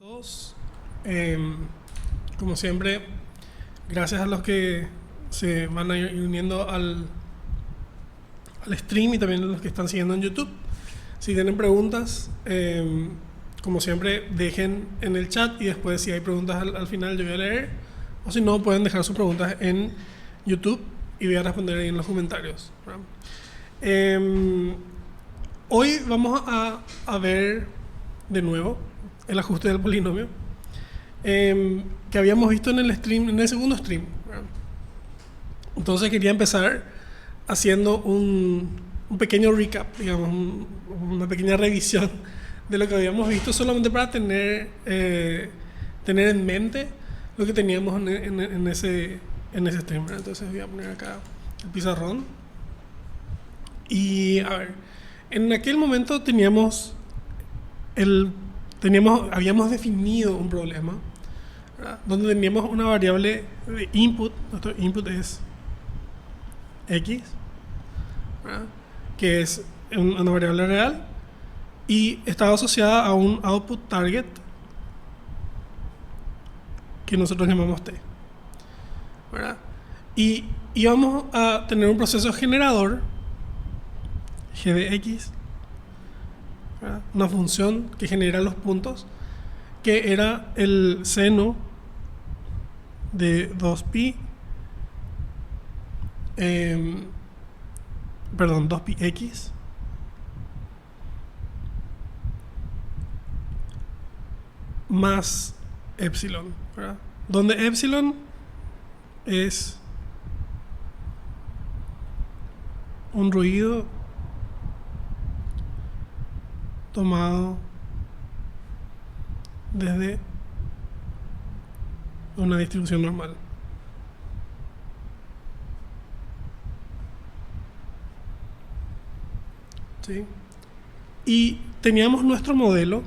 todos. Como siempre, gracias a los que se van a ir uniendo al stream y también a los que están siguiendo en YouTube. Si tienen preguntas, como siempre, dejen en el chat y después si hay preguntas al final yo voy a leer. O si no, pueden dejar sus preguntas en YouTube y voy a responder ahí en los comentarios. Hoy vamos a ver de nuevo el ajuste del polinomio que habíamos visto en el stream, en el segundo stream. Entonces quería empezar haciendo un pequeño recap, digamos, una pequeña revisión de lo que habíamos visto, solamente para tener en mente lo que teníamos en ese stream. Entonces voy a poner acá el pizarrón. Y a ver, en aquel momento habíamos definido un problema, ¿verdad? Donde teníamos una variable de input. Nuestro input es x, ¿verdad? Que es una variable real y estaba asociada a un output target que nosotros llamamos t, ¿verdad? Y íbamos a tener un proceso generador g de x, ¿verdad? Una función que genera los puntos, que era el seno de 2pi 2πx más epsilon, ¿verdad? Donde epsilon es un ruido tomado desde una distribución normal. ¿Sí? Y teníamos nuestro modelo,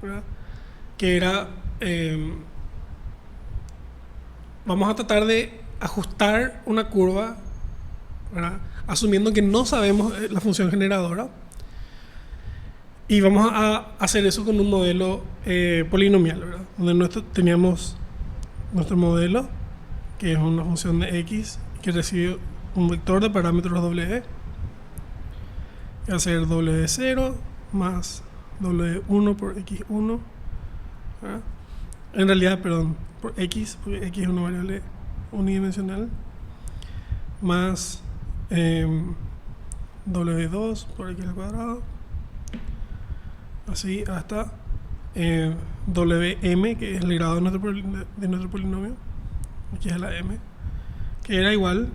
¿verdad? Que era, vamos a tratar de ajustar una curva, ¿verdad? Asumiendo que no sabemos la función generadora. Y vamos a hacer eso con un modelo polinomial, ¿verdad? Donde teníamos nuestro modelo, que es una función de x que recibe un vector de parámetros w, que va a ser w0 más w1 por x1, ¿verdad? En realidad, perdón, por x, porque x es una variable unidimensional, más w2 por x al cuadrado, así hasta Wm, que es el grado de nuestro polinomio, aquí es la m, que era igual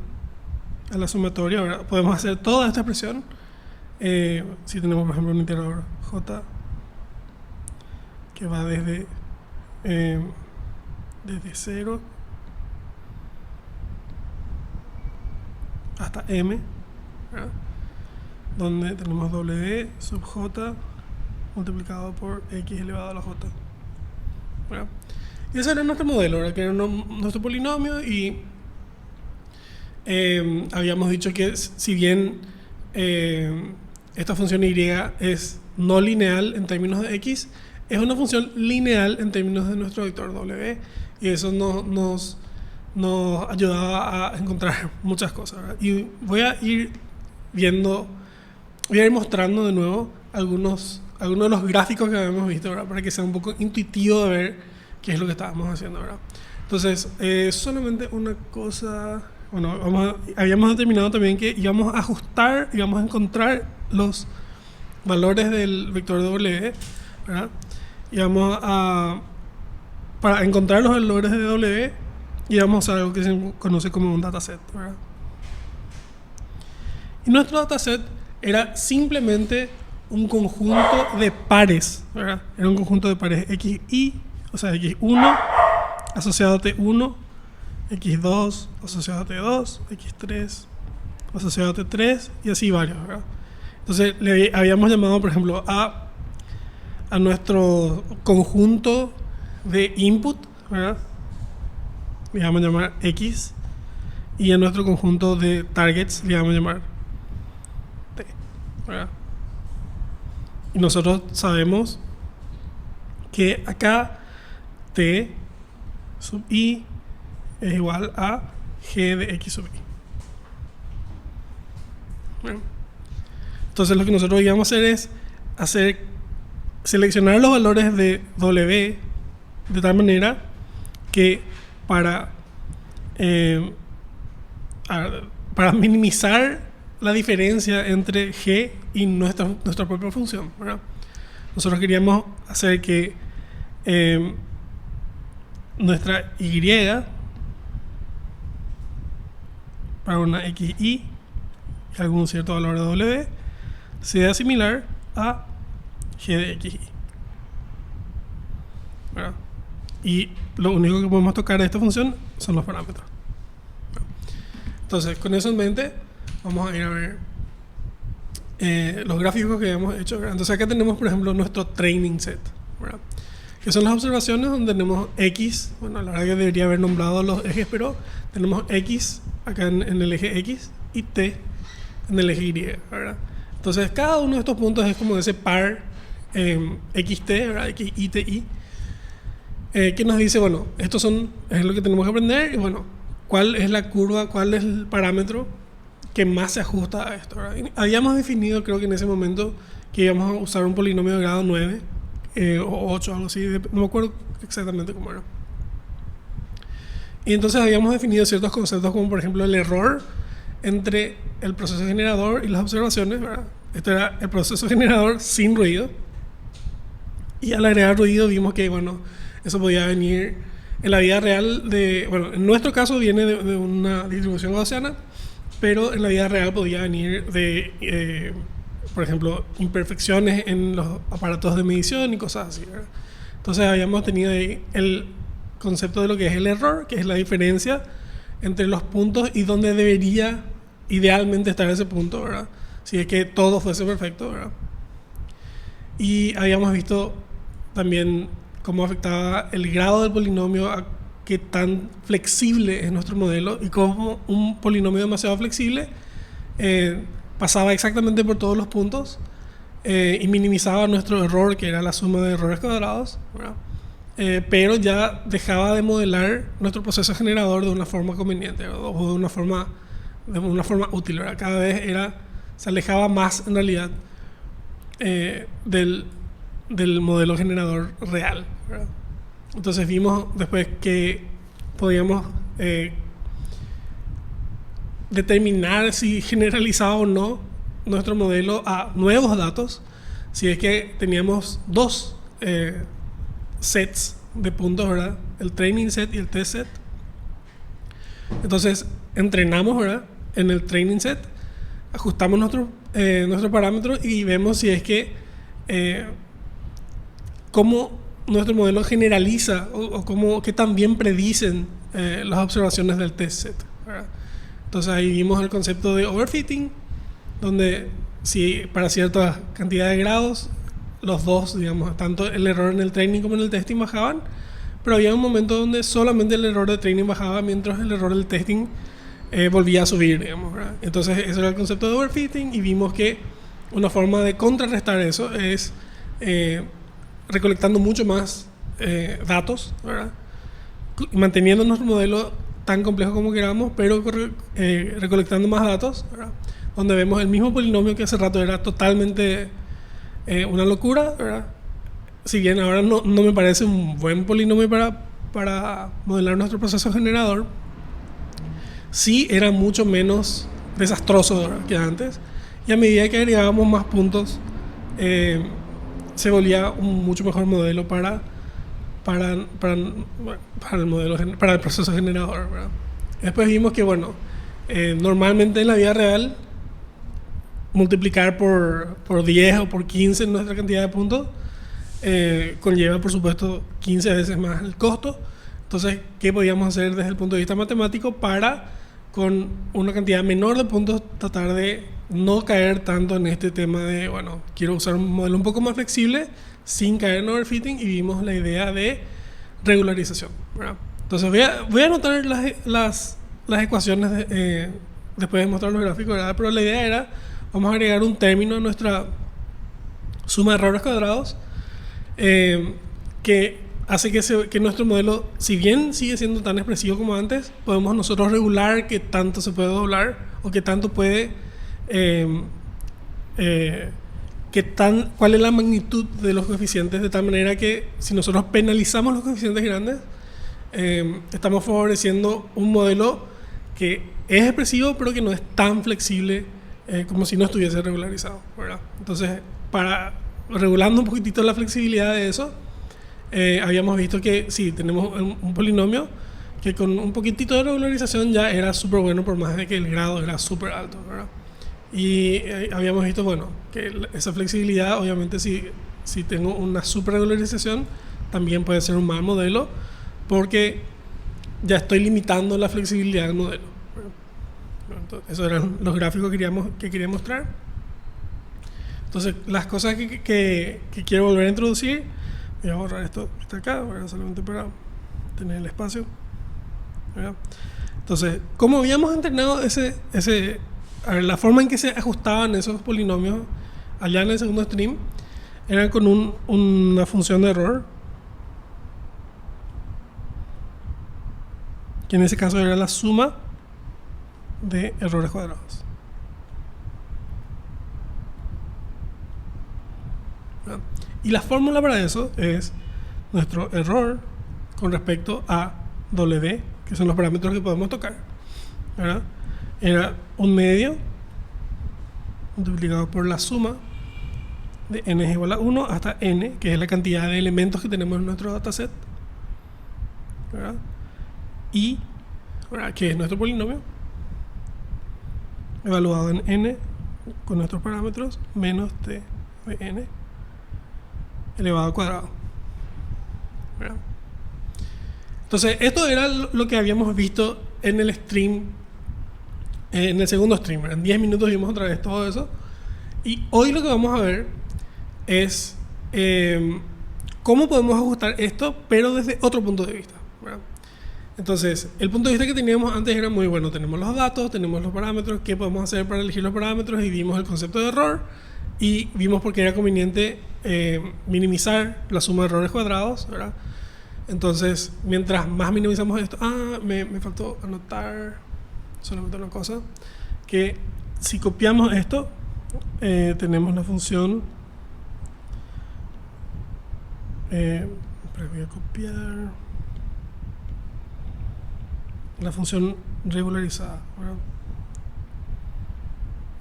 a la sumatoria. Ahora podemos hacer toda esta expresión si tenemos, por ejemplo, un integrador j que va desde 0 hasta m, ¿verdad? Donde tenemos w sub j multiplicado por x elevado a la j, ¿verdad? Y ese era nuestro modelo, ¿verdad? Que era nuestro polinomio. Y habíamos dicho que si bien esta función y es no lineal en términos de x, es una función lineal en términos de nuestro vector w, y eso nos ayudaba a encontrar muchas cosas, ¿verdad? Y voy a ir mostrando de nuevo algunos de los gráficos que habíamos visto, ¿verdad? Para que sea un poco intuitivo de ver qué es lo que estábamos haciendo, ¿verdad? Entonces, solamente una cosa. Bueno, habíamos determinado también que íbamos a ajustar, íbamos a encontrar los valores del vector W, ¿verdad? Para encontrar los valores de W, íbamos a usar algo que se conoce como un dataset, ¿verdad? Y nuestro dataset era simplemente un conjunto de pares, ¿verdad? Era un conjunto de pares xy, o sea, x1 asociado a t1, x2 asociado a t2, x3 asociado a t3 y así varios, ¿verdad? Entonces le habíamos llamado, por ejemplo, a nuestro conjunto de input, ¿verdad? Le vamos a llamar x, y a nuestro conjunto de targets le vamos a llamar t, ¿verdad? Y nosotros sabemos que acá t sub i es igual a g de x sub i. Bueno, entonces lo que nosotros íbamos a hacer es seleccionar los valores de w de tal manera que para minimizar la diferencia entre g y nuestra propia función, ¿verdad? Nosotros queríamos hacer que nuestra y para una xi y algún cierto valor de w sea similar a g de xi, ¿verdad? Y lo único que podemos tocar de esta función son los parámetros. Entonces, con eso en mente, vamos a ir a ver los gráficos que hemos hecho, ¿verdad? Entonces acá tenemos, por ejemplo, nuestro training set, ¿verdad? Que son las observaciones donde tenemos x. Bueno, la verdad que debería haber nombrado los ejes, pero tenemos x acá en el eje x y t en el eje y, ¿verdad? Entonces cada uno de estos puntos es como ese par xt, ¿verdad? X, y, t, y, que nos dice, bueno, es lo que tenemos que aprender, y bueno, cuál es la curva, cuál es el parámetro que más se ajusta a esto, ¿verdad? Habíamos definido, creo que en ese momento, que íbamos a usar un polinomio de grado 9 o 8, algo así, no me acuerdo exactamente cómo era. Y entonces habíamos definido ciertos conceptos como por ejemplo el error entre el proceso generador y las observaciones, ¿verdad? Este era el proceso generador sin ruido, y al agregar ruido vimos que, bueno, eso podía venir en la vida real en nuestro caso viene de una distribución gaussiana, pero en la vida real podía venir de, por ejemplo, imperfecciones en los aparatos de medición y cosas así, ¿verdad? Entonces habíamos tenido ahí el concepto de lo que es el error, que es la diferencia entre los puntos y donde debería idealmente estar ese punto, ¿verdad? Si es que todo fuese perfecto, ¿verdad? Y habíamos visto también cómo afectaba el grado del polinomio a qué tan flexible es nuestro modelo, y cómo un polinomio demasiado flexible pasaba exactamente por todos los puntos y minimizaba nuestro error, que era la suma de errores cuadrados, ¿verdad? Pero ya dejaba de modelar nuestro proceso generador de una forma conveniente, ¿verdad? O de una forma útil, ¿verdad? Cada vez se alejaba más en realidad del modelo generador real, ¿verdad? Entonces vimos después que podíamos determinar si generalizaba o no nuestro modelo a nuevos datos, si es que teníamos dos sets de puntos, ¿verdad? El training set y el test set. Entonces entrenamos, ¿verdad? En el training set, ajustamos nuestro parámetro y vemos si es que cómo nuestro modelo generaliza o qué tan bien predicen las observaciones del test set, ¿verdad? Entonces ahí vimos el concepto de overfitting, donde si para cierta cantidad de grados los dos, digamos, tanto el error en el training como en el testing bajaban, pero había un momento donde solamente el error de training bajaba mientras el error del testing volvía a subir, digamos, ¿verdad? Entonces ese era el concepto de overfitting, y vimos que una forma de contrarrestar eso es recolectando mucho más datos, ¿verdad? Manteniendo nuestro modelo tan complejo como queramos, pero recolectando más datos, ¿verdad? Donde vemos el mismo polinomio que hace rato era totalmente una locura, ¿verdad? Si bien ahora no me parece un buen polinomio para modelar nuestro proceso generador, sí era mucho menos desastroso, ¿verdad?, que antes, y a medida que agregábamos más puntos se volvía un mucho mejor modelo para el proceso generador, ¿verdad? Después vimos que, bueno, normalmente en la vida real multiplicar por 10 o por 15 nuestra cantidad de puntos conlleva, por supuesto, 15 veces más el costo. Entonces, ¿qué podíamos hacer desde el punto de vista matemático para, con una cantidad menor de puntos, tratar de no caer tanto en este tema de, bueno, quiero usar un modelo un poco más flexible sin caer en overfitting? Y vimos la idea de regularización, ¿verdad? Entonces voy a anotar las ecuaciones después de mostrar los gráficos, ¿verdad? Pero la idea era, vamos a agregar un término a nuestra suma de errores cuadrados que hace que nuestro modelo, si bien sigue siendo tan expresivo como antes, podemos nosotros regular qué tanto se puede doblar o qué tanto puede, eh, eh, cuál es la magnitud de los coeficientes, de tal manera que si nosotros penalizamos los coeficientes grandes, estamos favoreciendo un modelo que es expresivo pero que no es tan flexible como si no estuviese regularizado, ¿verdad? Entonces, regulando un poquitito la flexibilidad de eso, habíamos visto que sí, tenemos un polinomio que con un poquitito de regularización ya era súper bueno, por más de que el grado era súper alto, ¿verdad? Y habíamos visto, bueno, que esa flexibilidad, obviamente, si tengo una super regularización, también puede ser un mal modelo, porque ya estoy limitando la flexibilidad del modelo, ¿verdad? Entonces, esos eran los gráficos que quería mostrar. Entonces, las cosas que quiero volver a introducir, voy a borrar esto que está acá, ¿verdad? Solamente para tener el espacio, ¿verdad? Entonces, como habíamos entrenado a ver, la forma en que se ajustaban esos polinomios allá en el segundo stream era con una función de error, que en ese caso era la suma de errores cuadrados. ¿Verdad? Y la fórmula para eso es nuestro error con respecto a W, que son los parámetros que podemos tocar, ¿verdad? Era un medio multiplicado por la suma de n es igual a 1 hasta n, que es la cantidad de elementos que tenemos en nuestro dataset, ¿verdad? Y, ¿verdad?, que es nuestro polinomio evaluado en n con nuestros parámetros menos t de n elevado al cuadrado, ¿verdad? Entonces, esto era lo que habíamos visto en el stream, en el segundo stream. En 10 minutos vimos otra vez todo eso. Y hoy lo que vamos a ver es cómo podemos ajustar esto, pero desde otro punto de vista, ¿verdad? Entonces, el punto de vista que teníamos antes era muy bueno. Tenemos los datos, tenemos los parámetros, qué podemos hacer para elegir los parámetros, y vimos el concepto de error, y vimos por qué era conveniente minimizar la suma de errores cuadrados, ¿verdad? Entonces, mientras más minimizamos esto... me faltó anotar solamente una cosa, que si copiamos esto, tenemos la función... voy a copiar la función regularizada, ¿verdad?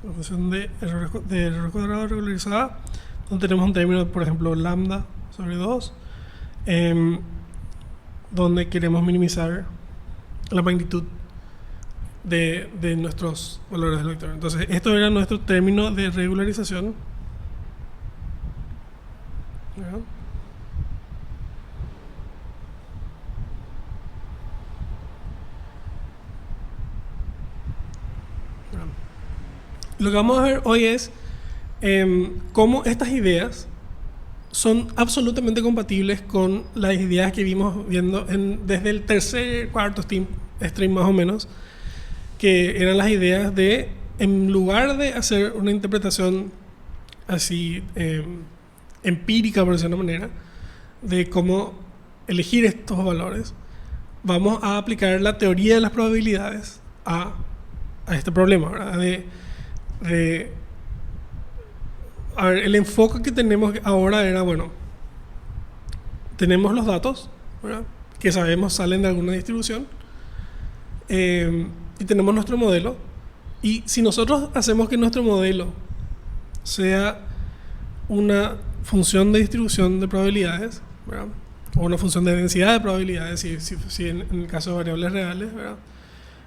La función de error cuadrado regularizada, donde tenemos un término, por ejemplo, lambda sobre 2, donde queremos minimizar la magnitud de nuestros valores del vector. Entonces, esto era nuestro término de regularización, ¿verdad? Lo que vamos a ver hoy es cómo estas ideas son absolutamente compatibles con las ideas que vimos viendo desde el cuarto stream más o menos, que eran las ideas de, en lugar de hacer una interpretación así empírica, por decirlo de una manera, de cómo elegir estos valores, vamos a aplicar la teoría de las probabilidades a este problema, ¿verdad? A ver, el enfoque que tenemos ahora era, bueno, tenemos los datos, ¿verdad?, que sabemos salen de alguna distribución, y tenemos nuestro modelo, y si nosotros hacemos que nuestro modelo sea una función de distribución de probabilidades, ¿verdad?, o una función de densidad de probabilidades, si en el caso de variables reales, ¿verdad?,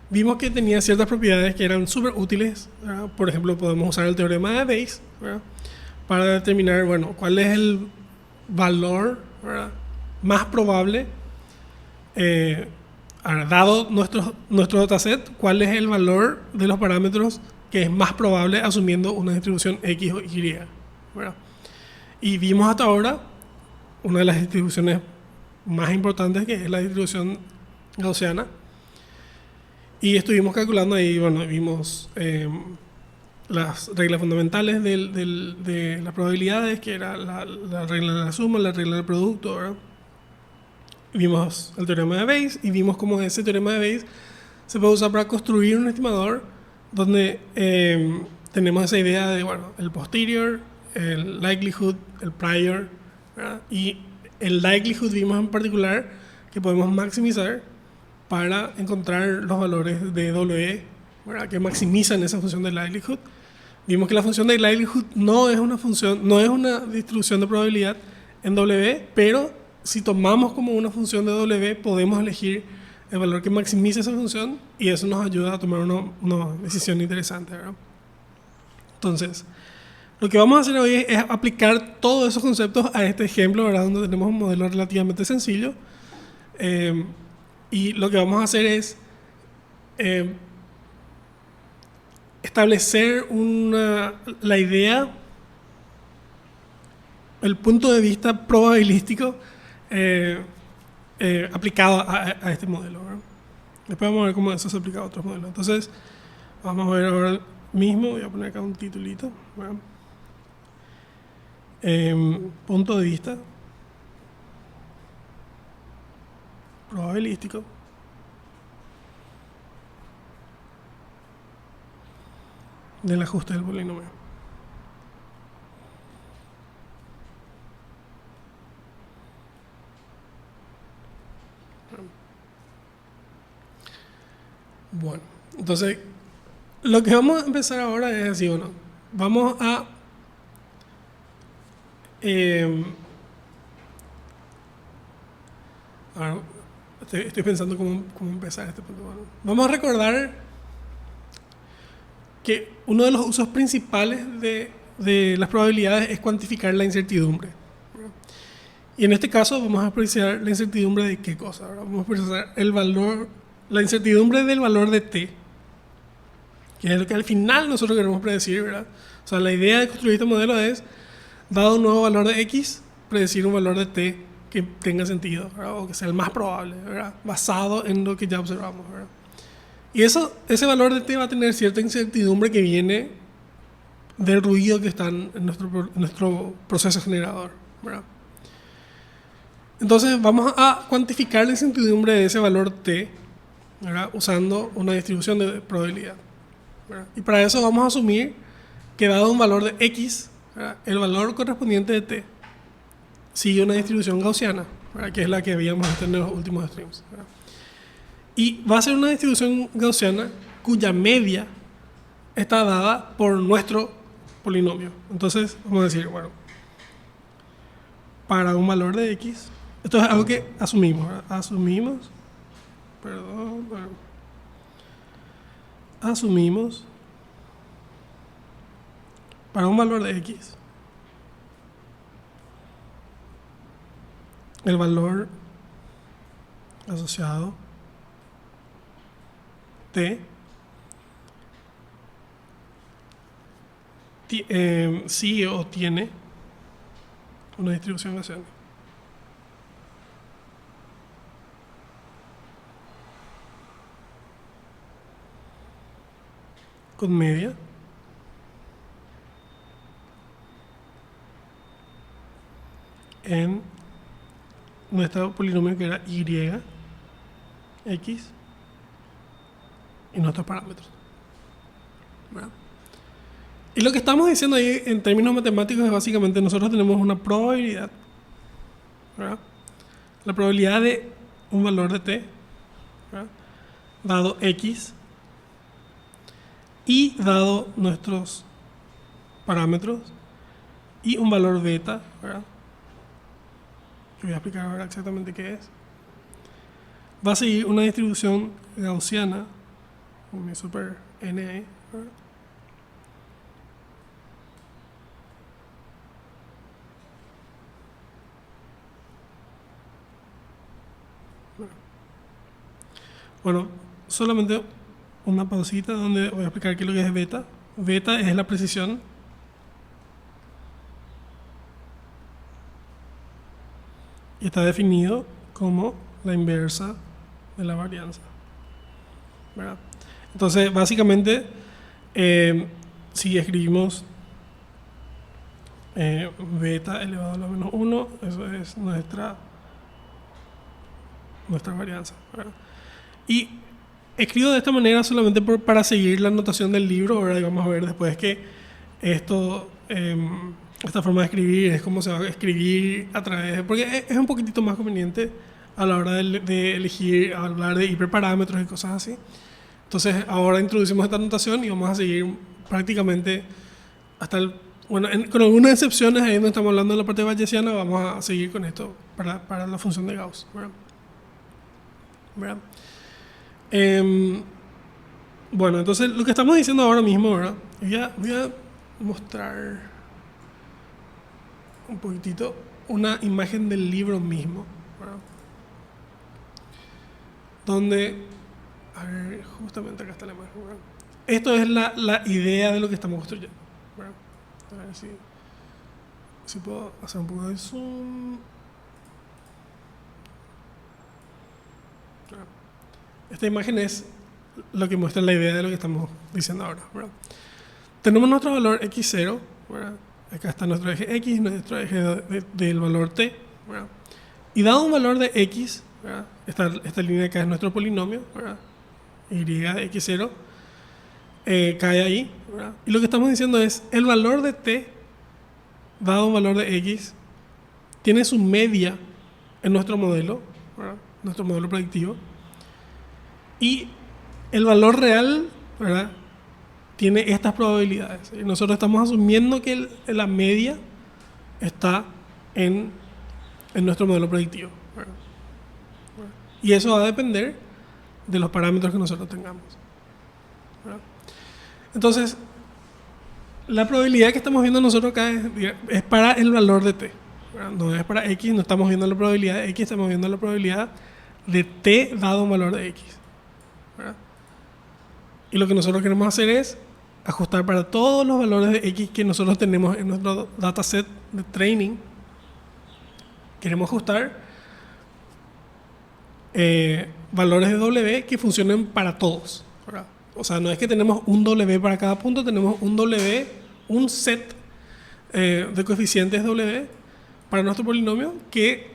vimos que tenía ciertas propiedades que eran súper útiles, ¿verdad? Por ejemplo, podemos usar el teorema de Bayes, ¿verdad?, para determinar, bueno, cuál es el valor, ¿verdad?, más probable, dado nuestro dataset, cuál es el valor de los parámetros que es más probable asumiendo una distribución X o Y, ¿verdad? Y vimos hasta ahora una de las distribuciones más importantes, que es la distribución gaussiana. Y estuvimos calculando ahí, bueno, vimos las reglas fundamentales de las probabilidades, que era la regla de la suma, la regla del producto, ¿verdad? vimos el teorema de Bayes y vimos cómo ese teorema de Bayes se puede usar para construir un estimador donde tenemos esa idea de, bueno, el posterior, el likelihood, el prior, ¿verdad? Y el likelihood vimos en particular que podemos maximizar para encontrar los valores de W, ¿verdad? Que maximizan esa función de likelihood. Vimos que la función de likelihood no es una distribución de probabilidad en W, pero si tomamos como una función de W, podemos elegir el valor que maximice esa función y eso nos ayuda a tomar una decisión interesante, ¿verdad? Entonces, lo que vamos a hacer hoy es aplicar todos esos conceptos a este ejemplo, ¿verdad? Donde tenemos un modelo relativamente sencillo. Y lo que vamos a hacer es establecer la idea, el punto de vista probabilístico aplicado a este modelo, ¿verdad? Después vamos a ver cómo eso se aplica a otros modelos. Entonces, vamos a ver ahora mismo, voy a poner acá un titulito, ¿verdad? Punto de vista probabilístico del ajuste del polinomio. Bueno, entonces lo que vamos a empezar ahora es así, bueno, vamos a ahora, estoy pensando cómo empezar este punto. Bueno, vamos a recordar que uno de los usos principales de las probabilidades es cuantificar la incertidumbre, ¿verdad? Y en este caso vamos a apreciar la incertidumbre de qué cosa, ¿verdad? Vamos a apreciar la incertidumbre del valor de t, que es lo que al final nosotros queremos predecir, ¿verdad? O sea, la idea de construir este modelo es, dado un nuevo valor de x, predecir un valor de t que tenga sentido, ¿verdad? O que sea el más probable, ¿verdad? Basado en lo que ya observamos, ¿verdad? Y ese valor de t va a tener cierta incertidumbre que viene del ruido que está en nuestro proceso generador, ¿verdad? Entonces vamos a cuantificar la incertidumbre de ese valor t, ¿verdad? Usando una distribución de probabilidad, ¿verdad? Y para eso vamos a asumir que dado un valor de x, ¿verdad? El valor correspondiente de t sigue una distribución gaussiana, ¿verdad? Que es la que habíamos visto en los últimos streams, ¿verdad? Y va a ser una distribución gaussiana cuya media está dada por nuestro polinomio. Entonces vamos a decir, bueno, para un valor de x, esto es algo que asumimos, ¿verdad? Asumimos para un valor de x el valor asociado t sigue o tiene una distribución gaussiana con media en nuestro polinomio que era y, x y nuestros parámetros, ¿verdad? Y lo que estamos diciendo ahí en términos matemáticos es básicamente nosotros tenemos una probabilidad, ¿verdad? La probabilidad de un valor de t, ¿verdad? Dado x y dado nuestros parámetros y un valor beta, ¿verdad? Que voy a explicar ahora exactamente qué es. Va a seguir una distribución gaussiana con mi super n, ¿verdad? Bueno, solamente una pausita donde voy a explicar qué es lo que es beta. Beta es la precisión y está definido como la inversa de la varianza, ¿verdad? Entonces, básicamente, si escribimos beta elevado a la menos 1, eso es nuestra nuestra varianza, ¿verdad? Y escribo de esta manera solamente para seguir la notación del libro, ¿verdad? Y vamos a ver después que esta forma de escribir es como se va a escribir a través de... Porque es un poquitito más conveniente a la hora de elegir, hablar de hiperparámetros y cosas así. Entonces ahora introducimos esta notación y vamos a seguir prácticamente hasta el... Bueno, con algunas excepciones, ahí donde estamos hablando de la parte bayesiana, vamos a seguir con esto para la función de Gauss, ¿verdad? Bueno, entonces lo que estamos diciendo ahora mismo, ¿verdad? Voy a mostrar un poquitito una imagen del libro mismo, ¿verdad? Donde, a ver, justamente acá está la imagen, ¿verdad? Esto es la idea de lo que estamos construyendo, ¿verdad? A ver si puedo hacer un poco de zoom. Esta imagen es lo que muestra la idea de lo que estamos diciendo ahora, ¿verdad? Tenemos nuestro valor x0, ¿verdad? Acá está nuestro eje x, nuestro eje del valor t, ¿verdad? Y dado un valor de x, ¿verdad? Esta línea acá es nuestro polinomio, ¿verdad? Y de x0 cae ahí, ¿verdad? Y lo que estamos diciendo es el valor de t, dado un valor de x, tiene su media en nuestro modelo, ¿verdad? Nuestro modelo predictivo. Y el valor real, ¿verdad?, tiene estas probabilidades. Y nosotros estamos asumiendo que la media está en nuestro modelo predictivo, ¿verdad? Y eso va a depender de los parámetros que nosotros tengamos, ¿verdad? Entonces, la probabilidad que estamos viendo nosotros acá es para el valor de t, ¿verdad? No es para x, no estamos viendo la probabilidad de x, estamos viendo la probabilidad de t dado un valor de x, ¿verdad? Y lo que nosotros queremos hacer es ajustar para todos los valores de x que nosotros tenemos en nuestro dataset de training. Queremos ajustar valores de W que funcionen para todos, ¿verdad? O sea, no es que tenemos un W para cada punto, tenemos un W, un set de coeficientes W para nuestro polinomio que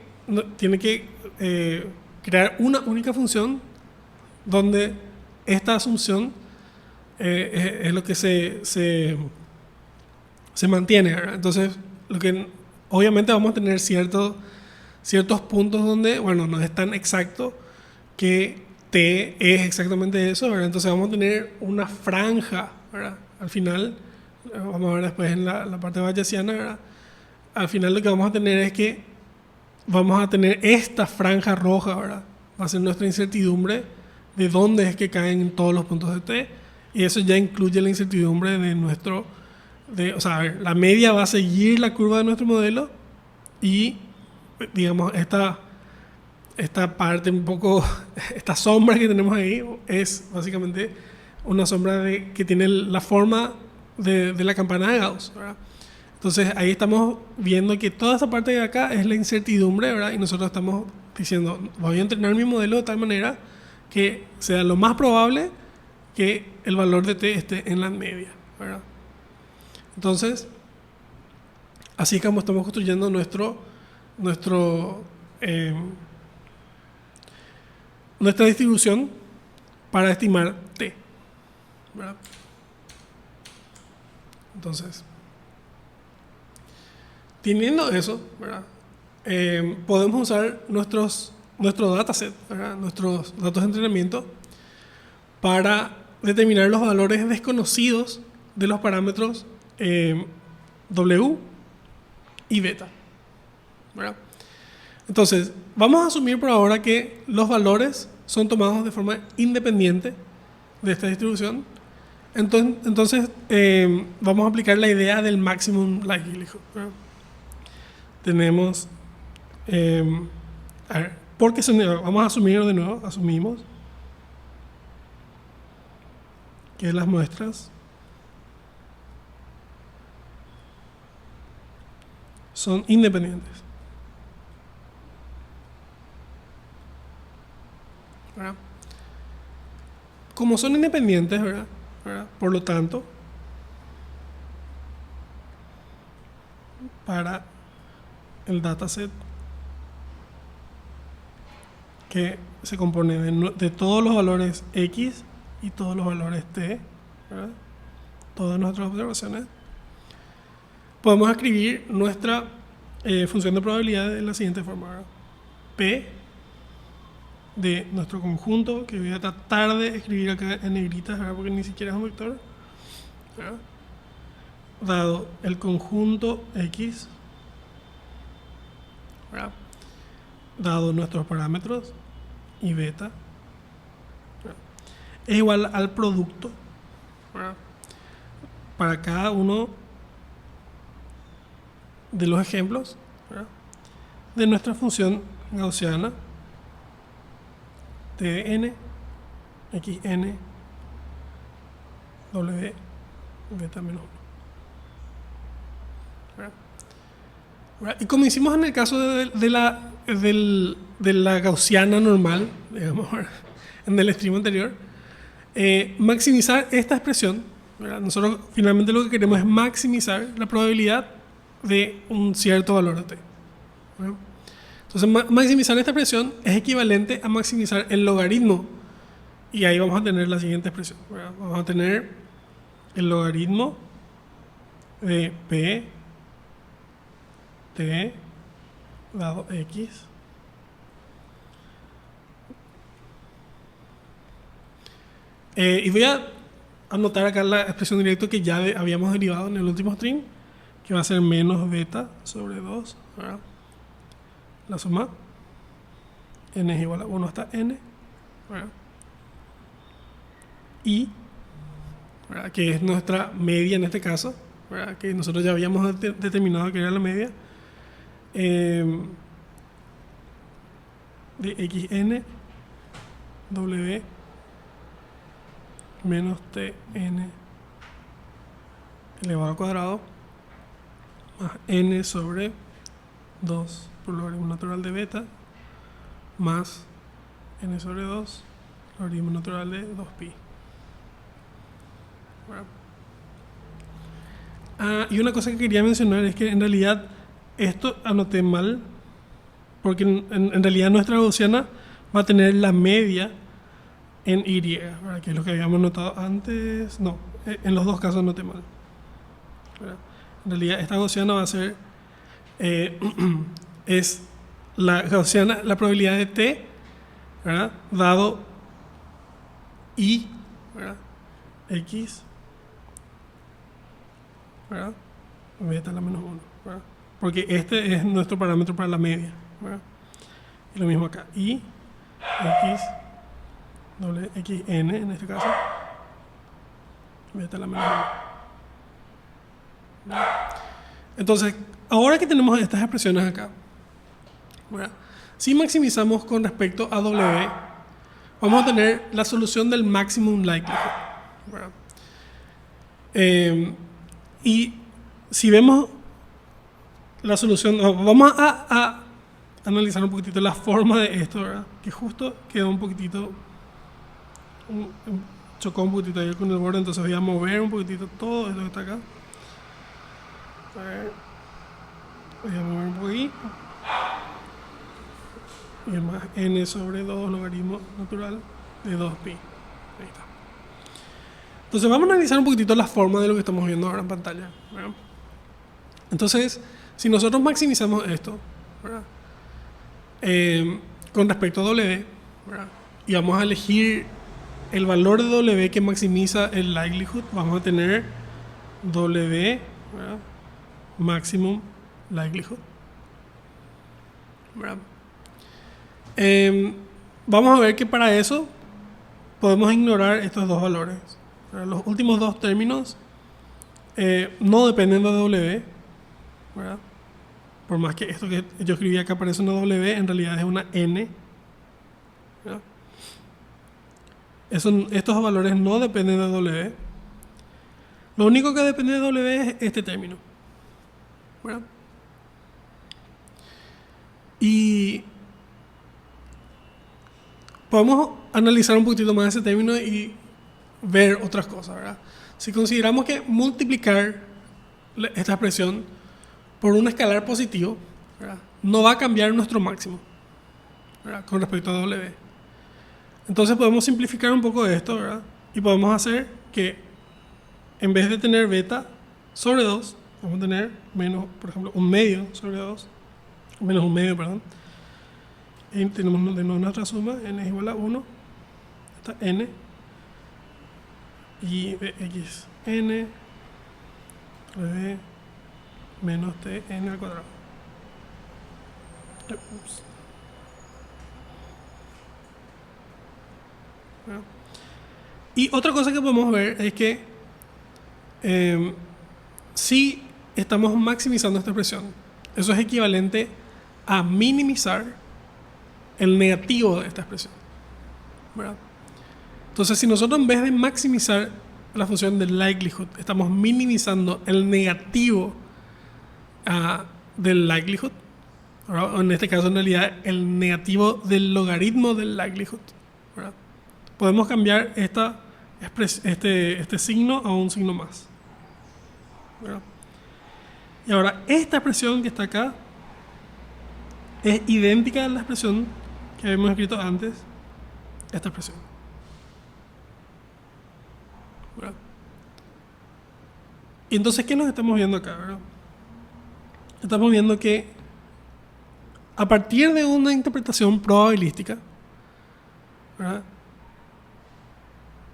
tiene que crear una única función donde esta asunción es lo que se mantiene, ¿verdad? Entonces, obviamente vamos a tener ciertos puntos donde, bueno, no es tan exacto que t es exactamente eso, ¿verdad? Entonces vamos a tener una franja, ¿verdad? Al final, vamos a ver después en la parte bayesiana, ¿verdad? Al final lo que vamos a tener es que vamos a tener esta franja roja, ¿verdad? Va a ser nuestra incertidumbre de dónde es que caen todos los puntos de t. Y eso ya incluye la incertidumbre o sea, a ver, la media va a seguir la curva de nuestro modelo y, digamos, esta parte un poco, esta sombra que tenemos ahí es básicamente una sombra que tiene la forma de la campana de Gauss, ¿verdad? Entonces ahí estamos viendo que toda esa parte de acá es la incertidumbre, ¿verdad? Y nosotros estamos diciendo, voy a entrenar mi modelo de tal manera que sea lo más probable que el valor de t esté en la media, ¿verdad? Entonces, así como estamos construyendo nuestra distribución para estimar t, ¿verdad? Entonces, teniendo eso, ¿verdad? Podemos usar nuestro dataset, ¿verdad? Nuestros datos de entrenamiento para determinar los valores desconocidos de los parámetros W y beta, ¿verdad? Entonces, vamos a asumir por ahora que los valores son tomados de forma independiente de esta distribución. Entonces vamos a aplicar la idea del maximum likelihood, ¿verdad? Tenemos, a ver, vamos a asumir de nuevo, asumimos que las muestras son independientes, ¿verdad? Como son independientes, ¿verdad? Por lo tanto, para el dataset que se compone de todos los valores x y todos los valores t, ¿verdad? Todas nuestras observaciones. Podemos escribir nuestra función de probabilidad de la siguiente forma, ¿verdad? P de nuestro conjunto, que voy a tratar de escribir acá en negritas, ¿verdad? Porque ni siquiera es un vector, ¿verdad? Dado el conjunto x, ¿verdad? Dado nuestros parámetros y beta, ¿verdad? Es igual al producto, ¿verdad? Para cada uno de los ejemplos, ¿verdad? De nuestra función gaussiana Tn, xn, w, beta menos 1. ¿Verdad? Y como hicimos en el caso de la gaussiana normal, digamos, ¿verdad? En el extremo anterior, maximizar esta expresión, ¿verdad? Nosotros finalmente lo que queremos es maximizar la probabilidad de un cierto valor de t, ¿verdad? Entonces, maximizar esta expresión es equivalente a maximizar el logaritmo. Y ahí vamos a tener la siguiente expresión, ¿verdad? Vamos a tener el logaritmo de p t dado x y voy a anotar acá la expresión directa que ya habíamos derivado en el último string, que va a ser menos beta sobre 2, ¿verdad? La suma n es igual a 1 hasta n, ¿verdad? Y, ¿verdad? Que es nuestra media en este caso, ¿verdad? Que nosotros ya habíamos determinado que era la media de xn w menos tn elevado al cuadrado más n sobre 2 por logaritmo natural de beta más n sobre 2 logaritmo natural de 2pi. Bueno. Y una cosa que quería mencionar es que en realidad esto anoté mal, porque en realidad nuestra gaussiana va a tener la media en y, ¿verdad? Que es lo que habíamos notado antes. No, en los dos casos anoté mal, ¿verdad? En realidad esta gaussiana va a ser es la gaussiana, la probabilidad de t, ¿verdad? Dado y, ¿verdad? X, ¿verdad? Beta la menos 1, ¿verdad? Porque este es nuestro parámetro para la media, ¿verdad? Y lo mismo acá, y x doble xn en este caso, beta la menos 1, ¿verdad? Entonces, ahora que tenemos estas expresiones acá, ¿verdad? Si maximizamos con respecto a w, vamos a tener la solución del maximum likelihood, ¿verdad? Y si vemos la solución, vamos a analizar un poquitito la forma de esto, ¿verdad? Que justo quedó un poquitito, chocó un poquitito ahí con el borde, entonces voy a mover un poquitito todo esto que está acá. A ver, voy a mover un poquito. Y el más n sobre 2 logaritmo natural de 2pi. Ahí está. Entonces vamos a analizar un poquitito la forma de lo que estamos viendo ahora en pantalla, ¿verdad? Entonces, si nosotros maximizamos esto, ¿verdad? Con respecto a w, ¿verdad? Y vamos a elegir el valor de w que maximiza el likelihood, vamos a tener w, ¿verdad? Maximum likelihood, ¿verdad? Vamos a ver que para eso podemos ignorar estos dos valores, ¿verdad? Los últimos dos términos no dependen de w, ¿verdad? Por más que esto que yo escribí acá parece una w, en realidad es una n, ¿verdad? Estos valores no dependen de w. Lo único que depende de w es este término, ¿verdad? Y podemos analizar un poquitito más ese término y ver otras cosas, ¿verdad? Si consideramos que multiplicar esta expresión por un escalar positivo, ¿verdad? No va a cambiar nuestro máximo, ¿verdad? Con respecto a W. Entonces podemos simplificar un poco esto, ¿verdad? Y podemos hacer que en vez de tener beta sobre 2, vamos a tener menos, por ejemplo, un medio sobre 2, menos un medio, perdón. Y tenemos de nuevo nuestra suma, n es igual a 1, esta n, y x n de menos tn al cuadrado. Ups. Bueno. Y otra cosa que podemos ver es que si estamos maximizando esta expresión, eso es equivalente a minimizar el negativo de esta expresión, ¿verdad? Entonces, si nosotros en vez de maximizar la función del likelihood, estamos minimizando el negativo del likelihood, ¿verdad? O en este caso, en realidad, el negativo del logaritmo del likelihood, ¿verdad? Podemos cambiar este signo a un signo más, ¿verdad? Y ahora, esta expresión que está acá es idéntica a la expresión que habíamos escrito antes, esta expresión, ¿verdad? Y entonces, ¿qué nos estamos viendo acá, verdad? Estamos viendo que a partir de una interpretación probabilística, ¿verdad?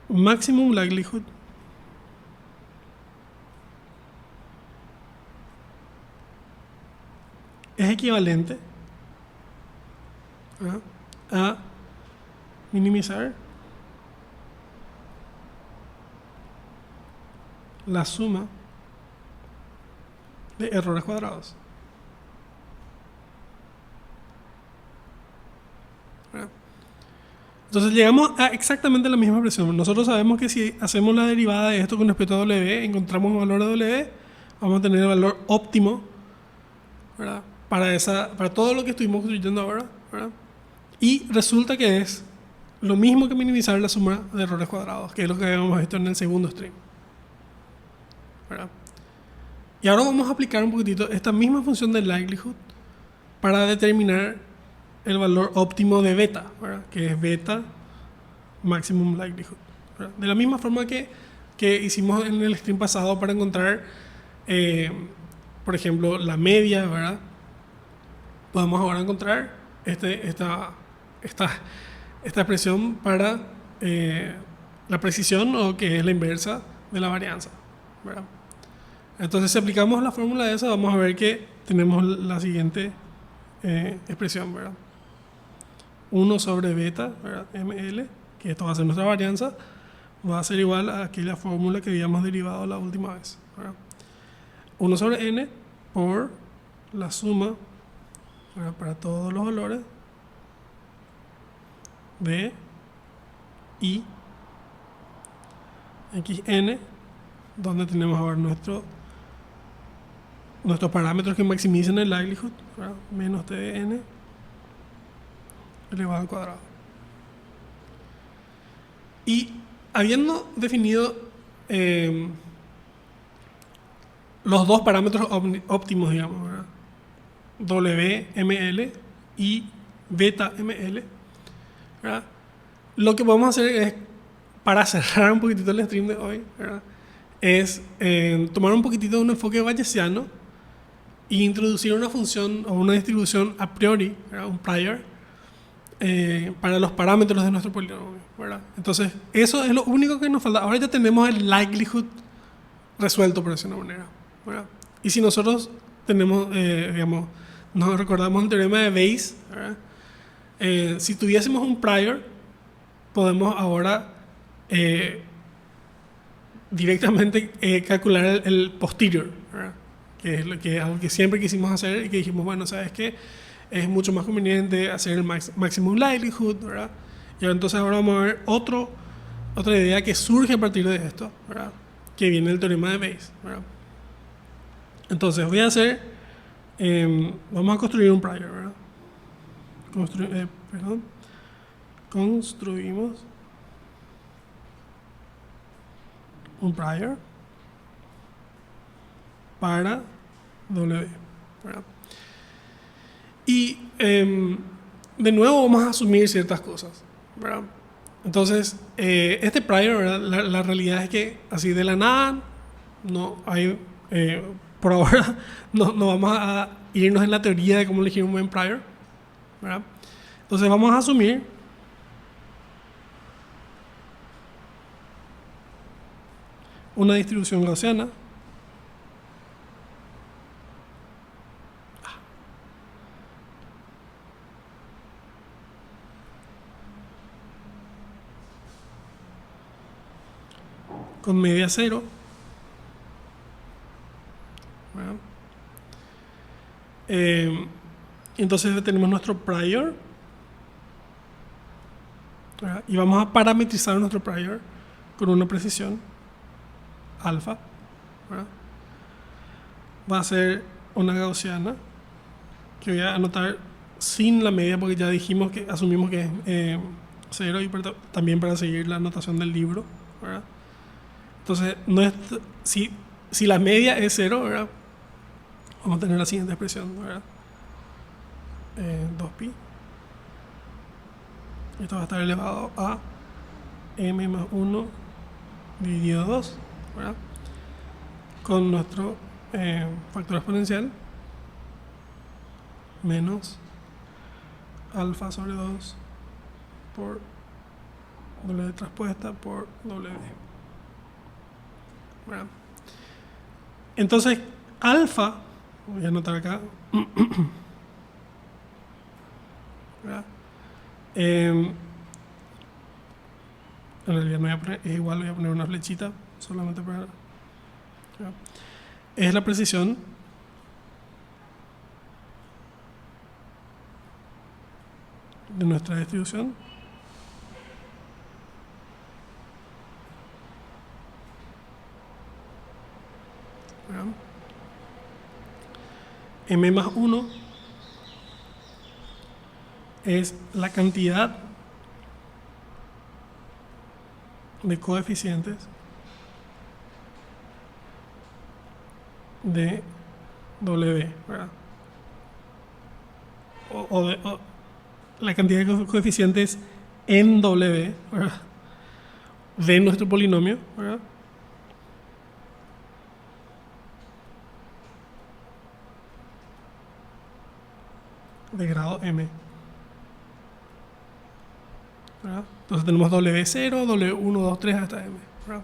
Maximum likelihood es equivalente, ¿verdad?, a minimizar la suma de errores cuadrados, ¿verdad? Entonces llegamos a exactamente la misma expresión. Nosotros sabemos que si hacemos la derivada de esto con respecto a W, encontramos un valor de W, vamos a tener el valor óptimo, ¿verdad?, para todo lo que estuvimos construyendo ahora, ¿verdad? Y resulta que es lo mismo que minimizar la suma de errores cuadrados, que es lo que habíamos visto en el segundo stream, ¿verdad? Y ahora vamos a aplicar un poquitito esta misma función de likelihood para determinar el valor óptimo de beta, ¿verdad?, que es beta maximum likelihood, ¿verdad? De la misma forma que hicimos en el stream pasado para encontrar, por ejemplo, la media, ¿verdad? Podemos ahora encontrar esta expresión para la precisión, o que es la inversa de la varianza, ¿verdad? Entonces, si aplicamos la fórmula de esa, vamos a ver que tenemos la siguiente expresión, ¿verdad? 1 sobre beta, ¿verdad?, ml, que esto va a ser nuestra varianza, va a ser igual a aquella fórmula que habíamos derivado la última vez, ¿verdad? 1 sobre n por la suma, ¿verdad?, para todos los valores de i xn, donde tenemos ahora nuestros parámetros que maximizan el likelihood, ¿verdad?, menos t de n elevado al cuadrado. Y habiendo definido los dos parámetros óptimos, digamos, ¿verdad?, WML y beta ML, ¿verdad?, lo que podemos hacer es, para cerrar un poquitito el stream de hoy, ¿verdad?, es tomar un poquitito de un enfoque bayesiano e introducir una función o una distribución a priori, ¿verdad?, un prior, para los parámetros de nuestro polinomio, ¿verdad? Entonces, eso es lo único que nos falta. Ahora ya tenemos el likelihood resuelto, por decirlo de una manera, ¿verdad? Y si nosotros tenemos, digamos, nos recordamos el teorema de Bayes, ¿verdad?, si tuviésemos un prior, podemos ahora directamente calcular el posterior, ¿verdad?, que es algo que siempre quisimos hacer y que dijimos, bueno, ¿sabes qué? Es mucho más conveniente hacer el maximum likelihood, ¿verdad? Y entonces ahora vamos a ver otra idea que surge a partir de esto, ¿verdad?, que viene del teorema de Bayes, ¿verdad? Entonces voy a hacer, vamos a construir un prior, ¿verdad? Construimos un prior para W, ¿verdad? Y de nuevo vamos a asumir ciertas cosas, ¿verdad? Entonces, este prior, ¿verdad? La realidad es que así de la nada, no hay, por ahora, no vamos a irnos en la teoría de cómo elegir un buen prior, ¿verdad? Entonces vamos a asumir una distribución gaussiana con media cero, ¿verdad? Entonces tenemos nuestro prior, ¿verdad? Y vamos a parametrizar nuestro prior con una precisión alfa, ¿verdad? Va a ser una gaussiana que voy a anotar sin la media porque ya dijimos que asumimos que es cero y también para seguir la anotación del libro, ¿verdad? Entonces, si la media es cero, ¿verdad? Vamos a tener la siguiente expresión, ¿verdad? 2pi. Esto va a estar elevado a m más 1 dividido 2, ¿verdad? Con nuestro factor exponencial menos alfa sobre 2 por w transpuesta por w. ¿Verdad? Entonces, alfa, voy a anotar acá, ¿verdad? En realidad no voy a poner, es igual, voy a poner una flechita solamente para, ¿verdad? Es la precisión de nuestra distribución m más 1 es la cantidad de coeficientes de W, ¿verdad? O la cantidad de coeficientes en W, ¿verdad? De nuestro polinomio, ¿verdad? De grado m, ¿verdad? Entonces tenemos W0, W1, 2, 3 hasta m, ¿verdad?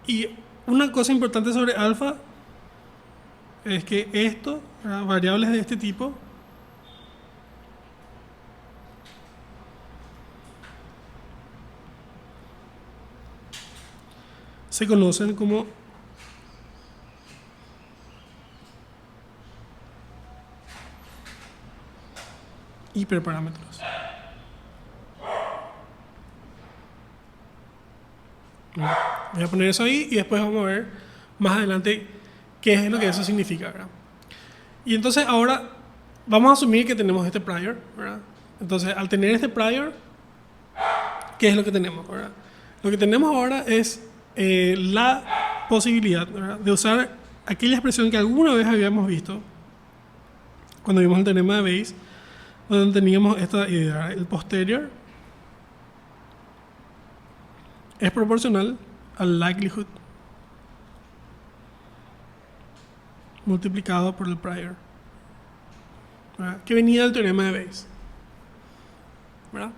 Y una cosa importante sobre alfa es que esto, ¿verdad? Variables de este tipo, se conocen como hiperparámetros. Voy a poner eso ahí y después vamos a ver más adelante qué es lo que eso significa, ¿verdad? Y entonces ahora vamos a asumir que tenemos este prior, ¿verdad? Entonces al tener este prior, ¿qué es lo que tenemos, ¿verdad? Lo que tenemos ahora es la posibilidad, ¿verdad?, de usar aquella expresión que alguna vez habíamos visto cuando vimos el teorema de Bayes, donde teníamos esta idea: el posterior es proporcional al likelihood multiplicado por el prior, ¿verdad?, que venía del teorema de Bayes, ¿verdad?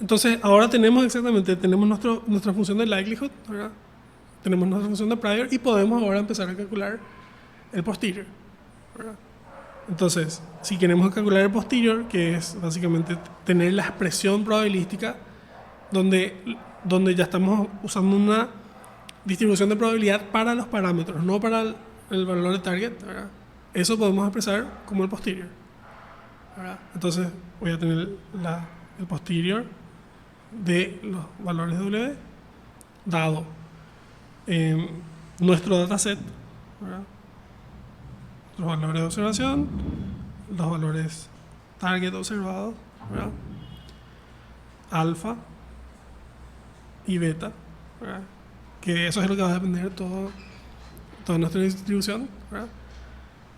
Entonces ahora tenemos nuestra función de likelihood, ¿verdad? Tenemos nuestra función de prior y podemos ahora empezar a calcular el posterior, ¿verdad? Entonces, si queremos calcular el posterior, que es básicamente tener la expresión probabilística donde ya estamos usando una distribución de probabilidad para los parámetros, no para el valor de target, ¿verdad? Eso podemos expresar como el posterior, ¿verdad? Entonces voy a tener el posterior de los valores de W dado nuestro dataset, ¿verdad?, los valores de observación, los valores target observados, ¿verdad?, alfa y beta, ¿verdad?, que eso es lo que va a depender de toda nuestra distribución, ¿verdad?,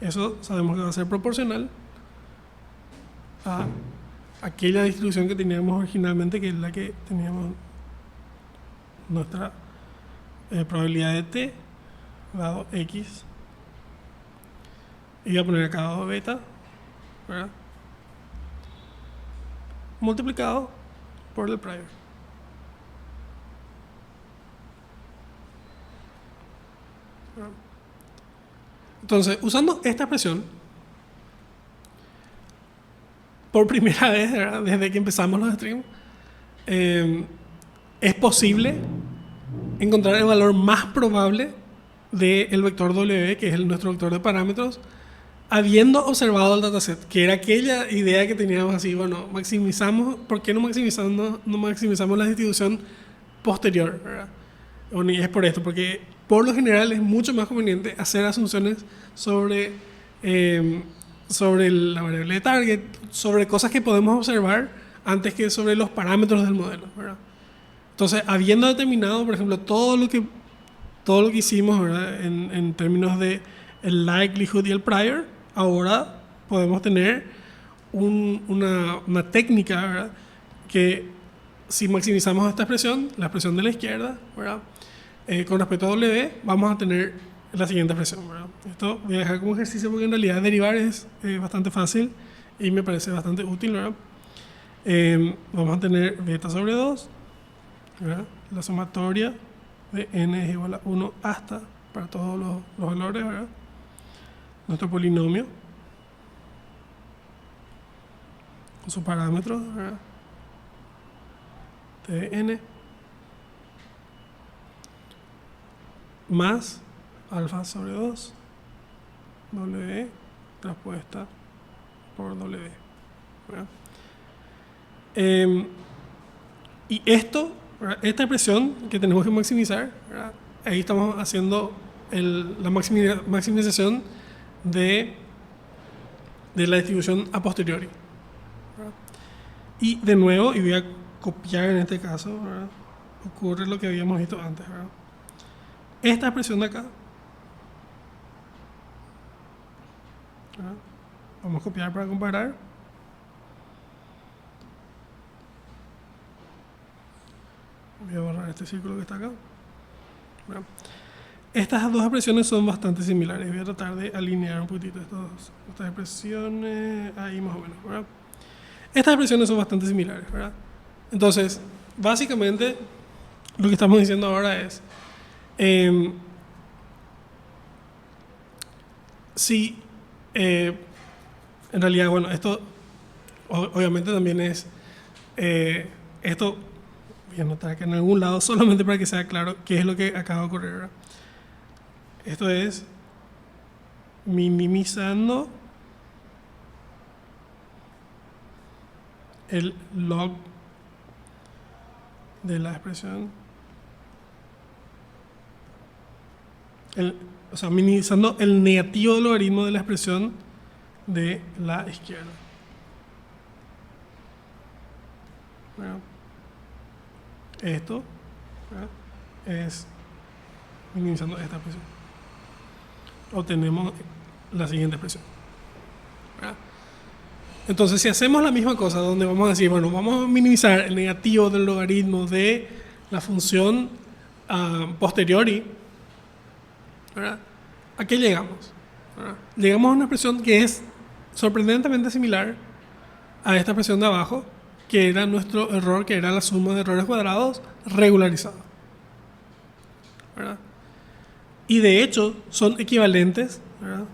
Eso sabemos que va a ser proporcional a aquella distribución que teníamos originalmente, que es la que teníamos nuestra probabilidad de t, dado x, y voy a poner acá dado beta, ¿verdad? Multiplicado por el prior. Entonces, usando esta expresión, por primera vez, ¿verdad?, desde que empezamos los streams, es posible encontrar el valor más probable del vector W, que es nuestro vector de parámetros, habiendo observado el dataset, que era aquella idea que teníamos así, bueno, maximizamos, ¿por qué no maximizamos la distribución posterior, ¿verdad? Bueno, y es por esto, porque por lo general es mucho más conveniente hacer asunciones sobre la variable de target, sobre cosas que podemos observar antes que sobre los parámetros del modelo, ¿verdad? Entonces, habiendo determinado, por ejemplo, todo lo que hicimos, ¿verdad?, en términos de el likelihood y el prior, ahora podemos tener una técnica, ¿verdad?, que si maximizamos esta expresión, la expresión de la izquierda, ¿verdad?, con respecto a W, vamos a tener la siguiente expresión, ¿verdad? Esto voy a dejar como ejercicio porque en realidad derivar es bastante fácil y me parece bastante útil, ¿verdad? Vamos a tener beta sobre 2, ¿verdad?, la sumatoria de n es igual a 1 hasta, para todos los valores, ¿verdad?, nuestro polinomio con sus parámetros, ¿verdad?, t de n más alfa sobre 2 w traspuesta por w, ¿verdad? Y esto, ¿verdad?, esta expresión que tenemos que maximizar, ¿verdad?, ahí estamos haciendo la maximización de la distribución a posteriori, ¿verdad? Y de nuevo, y voy a copiar en este caso, ¿verdad?, ocurre lo que habíamos visto antes, ¿verdad? Esta expresión de acá, ¿verdad?, vamos a copiar para comparar. Voy a borrar este círculo que está acá, ¿verdad? Estas dos expresiones son bastante similares. Voy a tratar de alinear un poquitito estas expresiones, ahí más o menos, ¿verdad? Estas expresiones son bastante similares, ¿verdad? Entonces, básicamente, lo que estamos diciendo ahora es, si, en realidad, bueno, esto obviamente también es, esto voy a anotar acá en algún lado solamente para que sea claro qué es lo que acaba de ocurrir, ¿verdad? Esto es minimizando el log de la expresión, o sea, minimizando el negativo del logaritmo de la expresión de la izquierda. Bueno, esto, ¿verdad?, es minimizando esta expresión. Obtenemos la siguiente expresión, ¿verdad? Entonces, si hacemos la misma cosa, donde vamos a decir, bueno, vamos a minimizar el negativo del logaritmo de la función posteriori, ¿verdad?, ¿a qué llegamos? ¿Verdad? Llegamos a una expresión que es sorprendentemente similar a esta expresión de abajo, que era nuestro error, que era la suma de errores cuadrados regularizada, ¿verdad? Y de hecho son equivalentes, ¿verdad?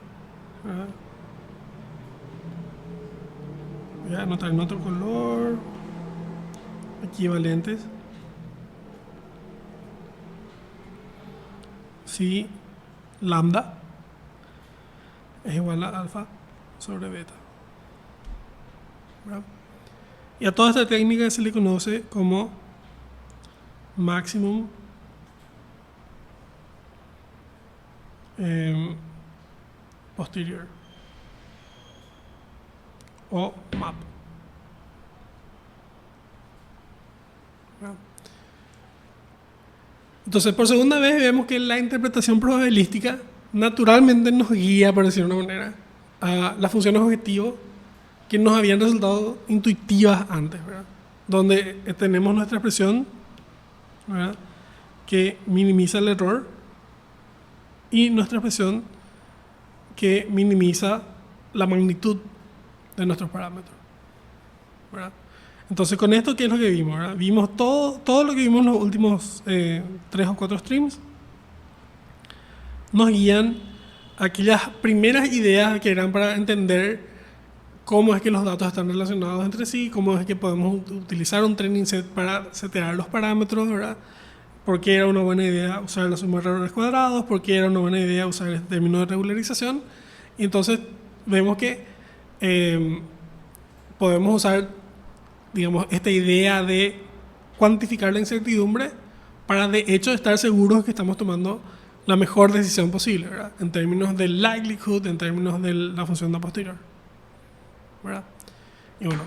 Voy a anotar en otro color, equivalentes, si lambda es igual a alfa sobre beta, ¿verdad? Y a toda esta técnica se le conoce como maximum posterior o MAP, ¿verdad? Entonces, por segunda vez vemos que la interpretación probabilística, naturalmente nos guía, por decirlo de una manera, a las funciones objetivo que nos habían resultado intuitivas antes, ¿verdad? Donde tenemos nuestra expresión, ¿verdad?, que minimiza el error, y nuestra expresión que minimiza la magnitud de nuestros parámetros, ¿verdad? Entonces, con esto, ¿qué es lo que vimos, verdad? Vimos todo lo que vimos en los últimos 3 o 4 streams. Nos guían a aquellas primeras ideas que eran para entender cómo es que los datos están relacionados entre sí, cómo es que podemos utilizar un training set para setear los parámetros, ¿verdad? Por qué era una buena idea usar la suma de errores cuadrados, por qué era una buena idea usar el término de regularización. Y entonces vemos que podemos usar, digamos, esta idea de cuantificar la incertidumbre para de hecho estar seguros que estamos tomando la mejor decisión posible, ¿verdad? En términos del likelihood, en términos de la función de a posterior, ¿verdad? Y bueno,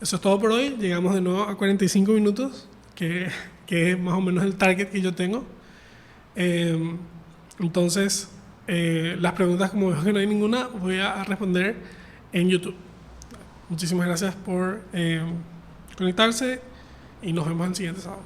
eso es todo por hoy. Llegamos de nuevo a 45 minutos, que es más o menos el target que yo tengo. Entonces, las preguntas, como veo que no hay ninguna, voy a responder en YouTube. Muchísimas gracias por conectarse y nos vemos el siguiente sábado.